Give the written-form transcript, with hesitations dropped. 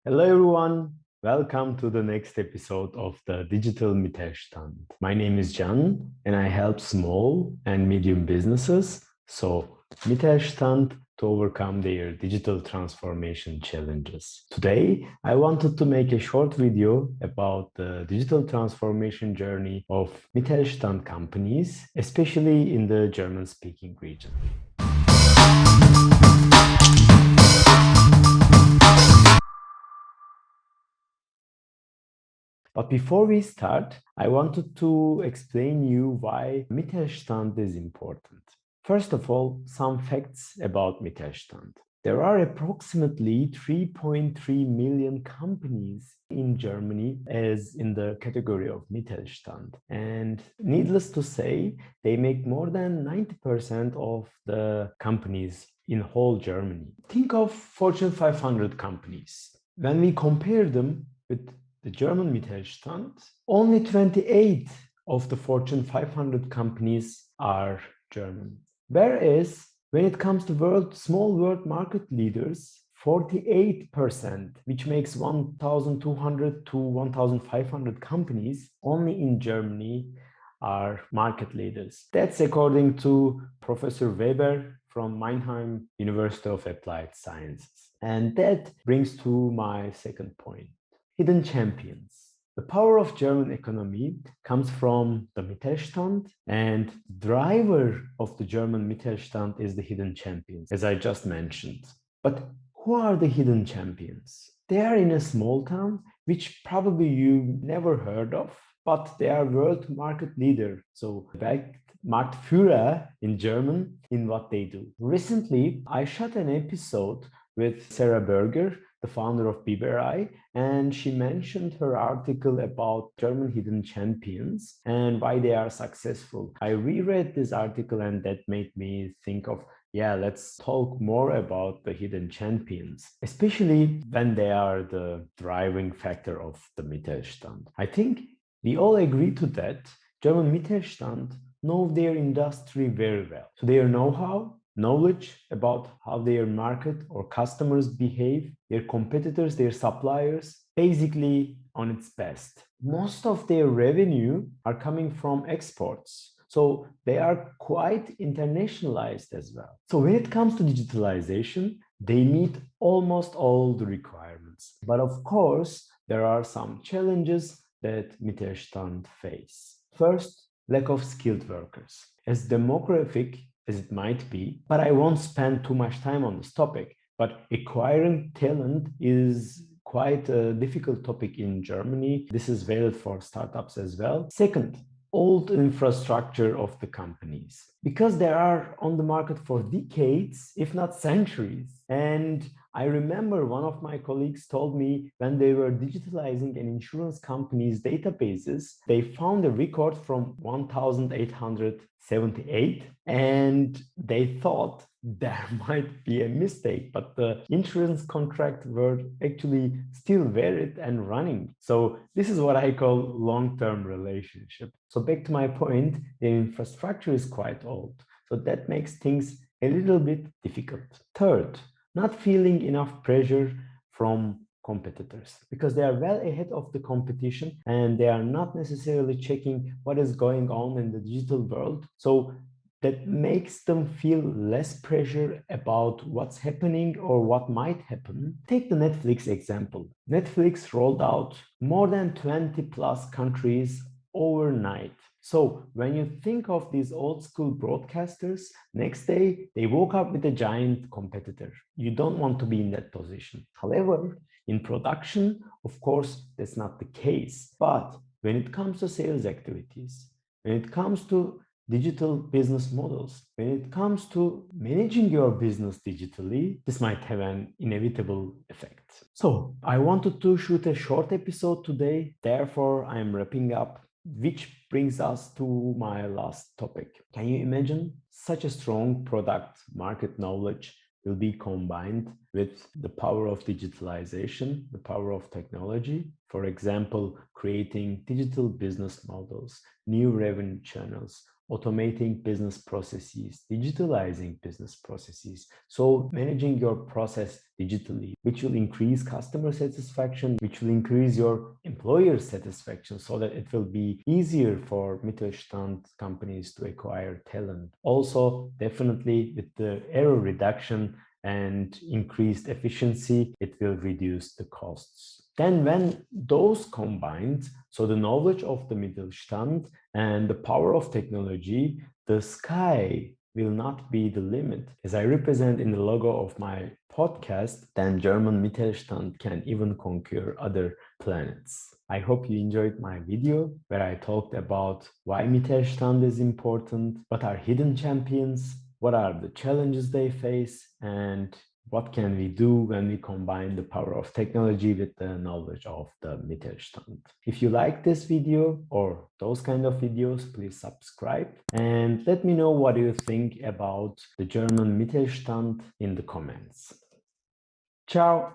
Hello, everyone. Welcome to the next episode of the Digital Mittelstand. My name is Can, and I help small and medium businesses, so Mittelstand, to overcome their digital transformation challenges. Today, I wanted to make a short video about the digital transformation journey of Mittelstand companies, especially in the German-speaking region. But before we start, I wanted to explain you why Mittelstand is important. First of all, some facts about Mittelstand. There are approximately 3.3 million companies in Germany as in the category of Mittelstand. And needless to say, they make more than 90% of the companies in whole Germany. Think of Fortune 500 companies. When we compare them with the German Mittelstand, only 28 of the Fortune 500 companies are German. Whereas when it comes to small world market leaders, 48%, which makes 1,200 to 1,500 companies only in Germany are market leaders. That's according to Professor Weber from Mannheim University of Applied Sciences. And that brings to my second point. Hidden champions. The power of German economy comes from the Mittelstand, and driver of the German Mittelstand is the hidden champions, as I just mentioned. But who are the hidden champions? They are in a small town, which probably you never heard of, but they are world market leader. So back Marktführer in German in what they do. Recently, I shot an episode with Sarah Berger, the founder of BBRI, and she mentioned her article about German hidden champions and why they are successful. I reread this article and that made me think of, yeah, let's talk more about the hidden champions, especially when they are the driving factor of the Mittelstand. I think we all agree to that. German Mittelstand know their industry very well. So their know-how, knowledge about how their market or customers behave, their competitors, their suppliers, basically on its best. Most of their revenue are coming from exports. So they are quite internationalized as well. So when it comes to digitalization, they meet almost all the requirements. But of course, there are some challenges that Mittelstand face. First, lack of skilled workers. As demographic as it might be, but I won't spend too much time on this topic. But acquiring talent is quite a difficult topic in Germany. This is valid for startups as well. Second, old infrastructure of the companies, because they are on the market for decades, if not centuries. And I remember one of my colleagues told me when they were digitalizing an insurance company's databases, they found a record from 1878 and they thought there might be a mistake, but the insurance contracts were actually still valid and running. So this is what I call long-term relationship. So back to my point, the infrastructure is quite old. So that makes things a little bit difficult. Third, not feeling enough pressure from competitors because they are well ahead of the competition and they are not necessarily checking what is going on in the digital world. So that makes them feel less pressure about what's happening or what might happen. Take the Netflix example. Netflix rolled out more than 20 plus countries overnight. So when you think of these old school broadcasters, next day they woke up with a giant competitor. You don't want to be in that position. However, in production, of course, that's not the case. But when it comes to sales activities, when it comes to digital business models, when it comes to managing your business digitally, this might have an inevitable effect. So I wanted to shoot a short episode today. Therefore, I'm wrapping up, which brings us to my last topic. Can you imagine such a strong product market knowledge will be combined with the power of digitalization, the power of technology? For example, creating digital business models, new revenue channels, automating business processes, digitalizing business processes. So managing your process digitally, which will increase customer satisfaction, which will increase your employer satisfaction so that it will be easier for Mittelstand companies to acquire talent. Also, definitely with the error reduction and increased efficiency, it will reduce the costs. Then when those combined, so the knowledge of the Mittelstand and the power of technology, the sky will not be the limit. As I represent in the logo of my podcast, then German Mittelstand can even conquer other planets. I hope you enjoyed my video where I talked about why Mittelstand is important, what are hidden champions, what are the challenges they face, and what can we do when we combine the power of technology with the knowledge of the Mittelstand. If you like this video or those kind of videos, please subscribe and let me know what you think about the German Mittelstand in the comments. Ciao!